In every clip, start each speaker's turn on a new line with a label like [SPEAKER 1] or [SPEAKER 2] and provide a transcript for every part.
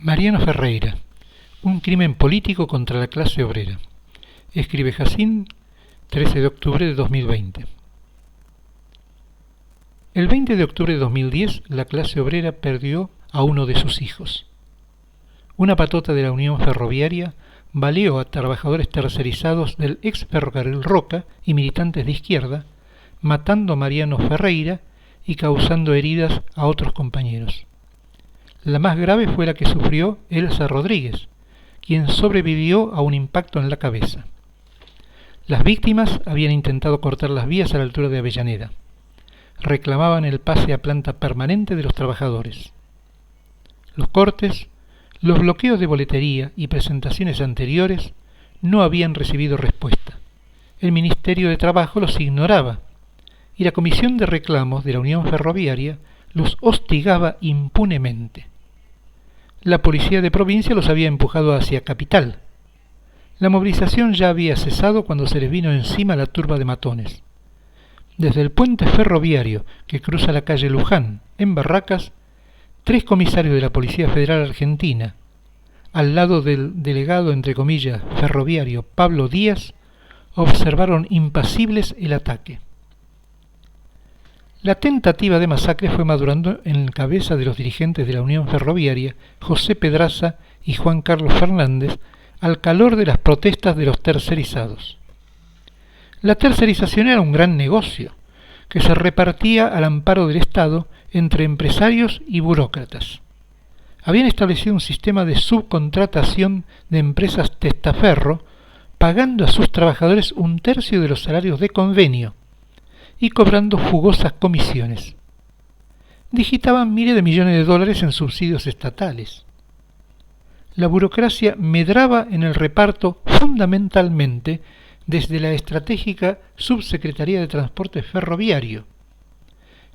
[SPEAKER 1] Mariano Ferreira, un crimen político contra la clase obrera. Escribe Jacín, 13 de octubre de 2020. El 20 de octubre de 2010, la clase obrera perdió a uno de sus hijos. Una patota de la Unión Ferroviaria baleó a trabajadores tercerizados del ex ferrocarril Roca y militantes de izquierda, matando a Mariano Ferreira y causando heridas a otros compañeros. La más grave fue la que sufrió Elsa Rodríguez, quien sobrevivió a un impacto en la cabeza. Las víctimas habían intentado cortar las vías a la altura de Avellaneda. Reclamaban el pase a planta permanente de los trabajadores. Los cortes, los bloqueos de boletería y presentaciones anteriores no habían recibido respuesta. El Ministerio de Trabajo los ignoraba y la Comisión de Reclamos de la Unión Ferroviaria los hostigaba impunemente. La policía de provincia los había empujado hacia Capital. La movilización ya había cesado cuando se les vino encima la turba de matones. Desde el puente ferroviario que cruza la calle Luján, en Barracas, 3 comisarios de la Policía Federal Argentina, al lado del delegado, entre comillas, ferroviario Pablo Díaz, observaron impasibles el ataque. La tentativa de masacre fue madurando en cabeza de los dirigentes de la Unión Ferroviaria, José Pedraza y Juan Carlos Fernández, al calor de las protestas de los tercerizados. La tercerización era un gran negocio, que se repartía al amparo del Estado entre empresarios y burócratas. Habían establecido un sistema de subcontratación de empresas testaferro, pagando a sus trabajadores 1/3 de los salarios de convenio y cobrando jugosas comisiones. Digitaban miles de millones de dólares en subsidios estatales. La burocracia medraba en el reparto fundamentalmente desde la estratégica Subsecretaría de Transporte Ferroviario,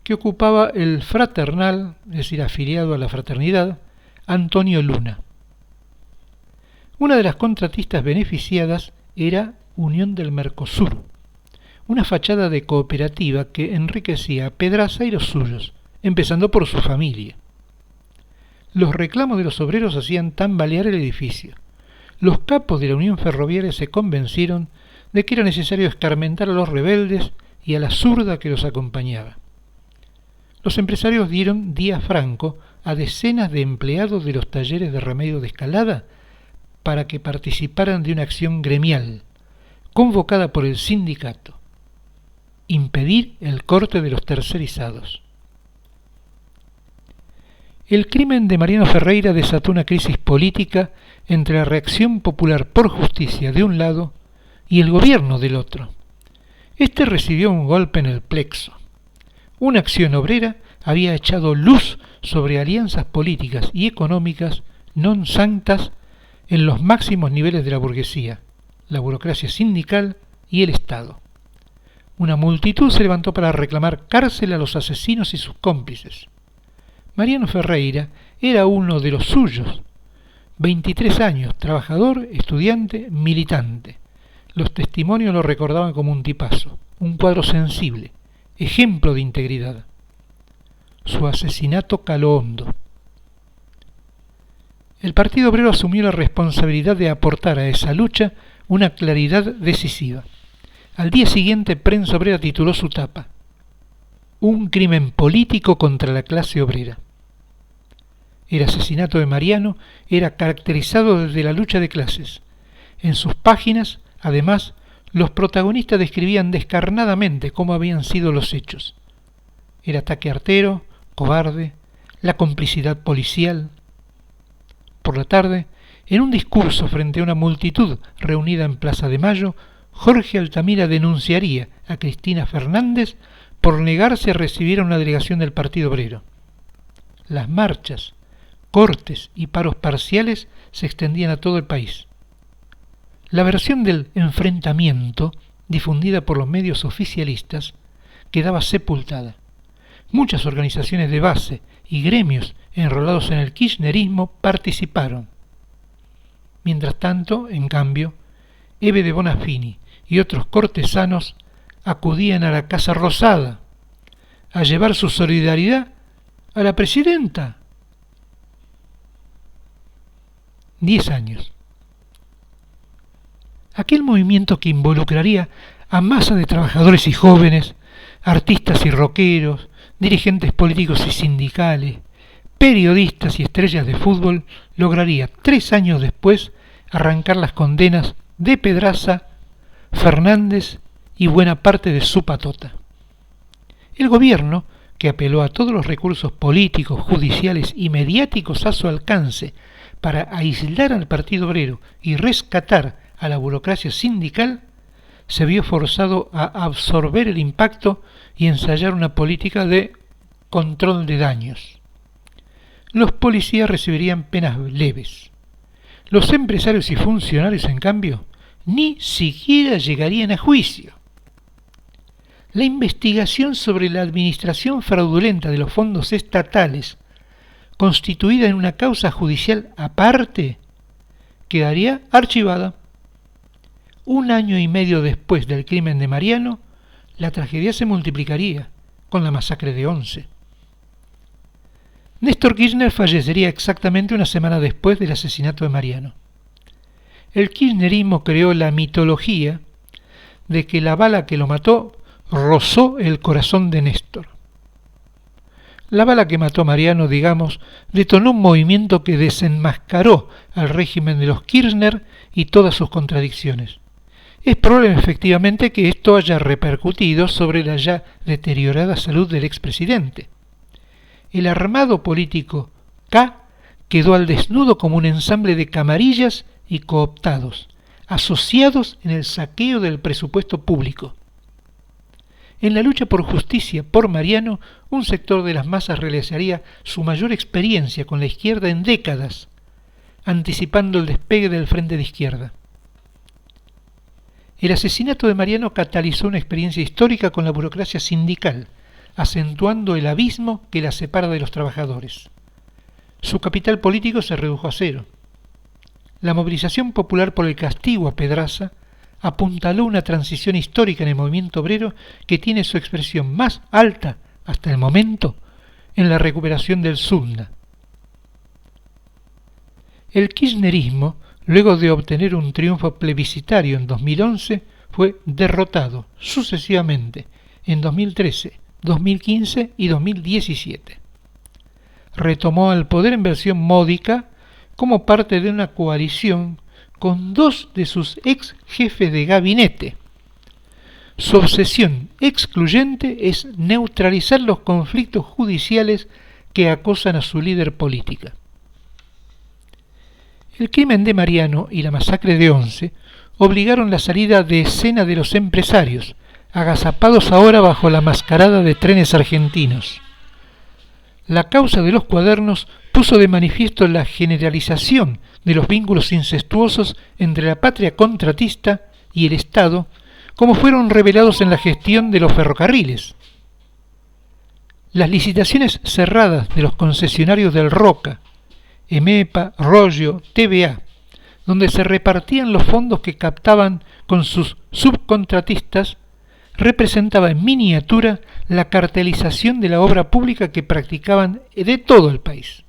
[SPEAKER 1] que ocupaba el fraternal, es decir, afiliado a la fraternidad, Antonio Luna. Una de las contratistas beneficiadas era Unión del Mercosur, una fachada de cooperativa que enriquecía a Pedraza y los suyos, empezando por su familia. Los reclamos de los obreros hacían tambalear el edificio. Los capos de la Unión Ferroviaria se convencieron de que era necesario escarmentar a los rebeldes y a la zurda que los acompañaba. Los empresarios dieron día franco a decenas de empleados de los talleres de remedio de Escalada para que participaran de una acción gremial, convocada por el sindicato: impedir el corte de los tercerizados. El crimen de Mariano Ferreira desató una crisis política entre la reacción popular por justicia de un lado y el gobierno del otro. Este recibió un golpe en el plexo. Una acción obrera había echado luz sobre alianzas políticas y económicas non sanctas en los máximos niveles de la burguesía, la burocracia sindical y el Estado. Una multitud se levantó para reclamar cárcel a los asesinos y sus cómplices. Mariano Ferreira era uno de los suyos, 23 años, trabajador, estudiante, militante. Los testimonios lo recordaban como un tipazo, un cuadro sensible, ejemplo de integridad. Su asesinato caló hondo. El Partido Obrero asumió la responsabilidad de aportar a esa lucha una claridad decisiva. Al día siguiente, Prensa Obrera tituló su tapa: "Un crimen político contra la clase obrera". El asesinato de Mariano era caracterizado desde la lucha de clases. En sus páginas, además, los protagonistas describían descarnadamente cómo habían sido los hechos: el ataque artero, cobarde, la complicidad policial. Por la tarde, en un discurso frente a una multitud reunida en Plaza de Mayo, Jorge Altamira denunciaría a Cristina Fernández por negarse a recibir a una delegación del Partido Obrero. Las marchas, cortes y paros parciales se extendían a todo el país. La versión del enfrentamiento, difundida por los medios oficialistas, quedaba sepultada. Muchas organizaciones de base y gremios enrolados en el kirchnerismo participaron. Mientras tanto, en cambio, Eve de Bonafini y otros cortesanos acudían a la Casa Rosada a llevar su solidaridad a la presidenta. 10 años. Aquel movimiento que involucraría a masa de trabajadores y jóvenes, artistas y rockeros, dirigentes políticos y sindicales, periodistas y estrellas de fútbol, lograría 3 años después arrancar las condenas de Pedraza, Fernández y buena parte de su patota. El gobierno, que apeló a todos los recursos políticos, judiciales y mediáticos a su alcance para aislar al Partido Obrero y rescatar a la burocracia sindical, se vio forzado a absorber el impacto y ensayar una política de control de daños. Los policías recibirían penas leves. Los empresarios y funcionarios, en cambio, ni siquiera llegarían a juicio. La investigación sobre la administración fraudulenta de los fondos estatales, constituida en una causa judicial aparte, quedaría archivada. 1 año y medio después del crimen de Mariano, la tragedia se multiplicaría con la masacre de Once. Néstor Kirchner fallecería exactamente una semana después del asesinato de Mariano. El kirchnerismo creó la mitología de que la bala que lo mató rozó el corazón de Néstor. La bala que mató a Mariano, digamos, detonó un movimiento que desenmascaró al régimen de los Kirchner y todas sus contradicciones. Es probable efectivamente que esto haya repercutido sobre la ya deteriorada salud del expresidente. El armado político K quedó al desnudo como un ensamble de camarillas y cooptados, asociados en el saqueo del presupuesto público. En la lucha por justicia por Mariano, un sector de las masas realizaría su mayor experiencia con la izquierda en décadas, anticipando el despegue del frente de izquierda. El asesinato de Mariano catalizó una experiencia histórica con la burocracia sindical, acentuando el abismo que la separa de los trabajadores. Su capital político se redujo a cero. La movilización popular por el castigo a Pedraza apuntaló una transición histórica en el movimiento obrero que tiene su expresión más alta hasta el momento en la recuperación del Sudna. El kirchnerismo, luego de obtener un triunfo plebiscitario en 2011, fue derrotado sucesivamente en 2013, 2015 y 2017. Retomó al poder en versión módica como parte de una coalición con 2 de sus ex jefes de gabinete. Su obsesión excluyente es neutralizar los conflictos judiciales que acosan a su líder política. El crimen de Mariano y la masacre de Once obligaron la salida de escena de los empresarios, agazapados ahora bajo la mascarada de Trenes Argentinos. La causa de los cuadernos puso de manifiesto la generalización de los vínculos incestuosos entre la patria contratista y el Estado, como fueron revelados en la gestión de los ferrocarriles. Las licitaciones cerradas de los concesionarios del Roca, EMEPA, Rollo, TVA, donde se repartían los fondos que captaban con sus subcontratistas, representaba en miniatura la cartelización de la obra pública que practicaban de todo el país.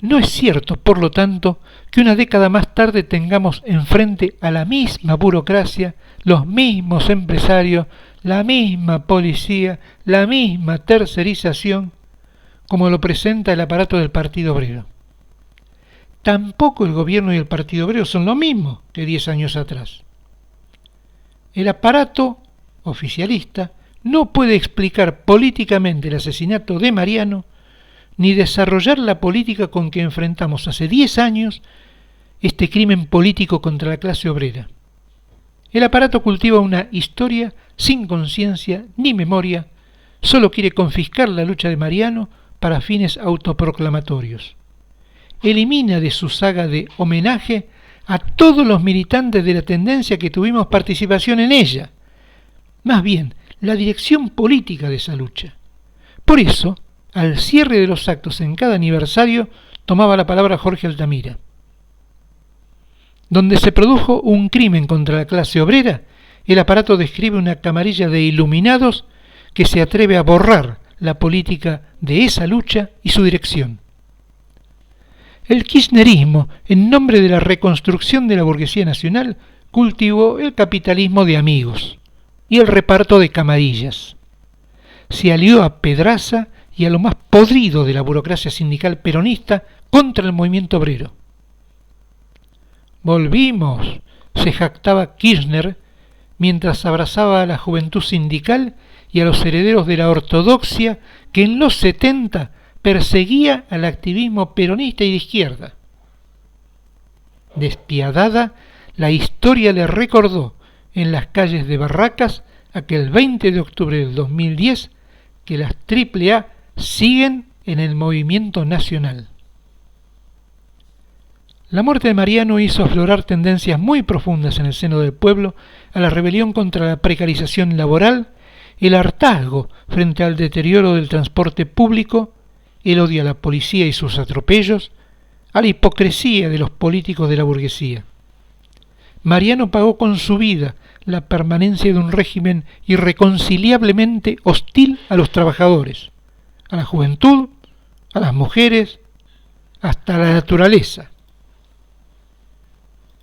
[SPEAKER 1] No es cierto, por lo tanto, que una década más tarde tengamos enfrente a la misma burocracia, los mismos empresarios, la misma policía, la misma tercerización, como lo presenta el aparato del Partido Obrero. Tampoco el gobierno y el Partido Obrero son lo mismo que 10 años atrás. El aparato oficialista no puede explicar políticamente el asesinato de Mariano ni desarrollar la política con que enfrentamos hace 10 años este crimen político contra la clase obrera. El aparato cultiva una historia sin conciencia ni memoria, solo quiere confiscar la lucha de Mariano para fines autoproclamatorios. Elimina de su saga de homenaje a todos los militantes de la tendencia que tuvimos participación en ella, más bien la dirección política de esa lucha. Por eso, al cierre de los actos en cada aniversario, tomaba la palabra Jorge Altamira. Donde se produjo un crimen contra la clase obrera, el aparato describe una camarilla de iluminados que se atreve a borrar la política de esa lucha y su dirección. El kirchnerismo, en nombre de la reconstrucción de la burguesía nacional, cultivó el capitalismo de amigos y el reparto de camarillas. Se alió a Pedraza y a lo más podrido de la burocracia sindical peronista contra el movimiento obrero. Volvimos, se jactaba Kirchner mientras abrazaba a la juventud sindical y a los herederos de la ortodoxia que en los 70 perseguía al activismo peronista y de izquierda. Despiadada, la historia le recordó en las calles de Barracas aquel 20 de octubre del 2010 que las AAA siguen en el movimiento nacional. La muerte de Mariano hizo aflorar tendencias muy profundas en el seno del pueblo a la rebelión contra la precarización laboral, el hartazgo frente al deterioro del transporte público, el odio a la policía y sus atropellos, a la hipocresía de los políticos de la burguesía. Mariano pagó con su vida la permanencia de un régimen irreconciliablemente hostil a los trabajadores, a la juventud, a las mujeres, hasta a la naturaleza.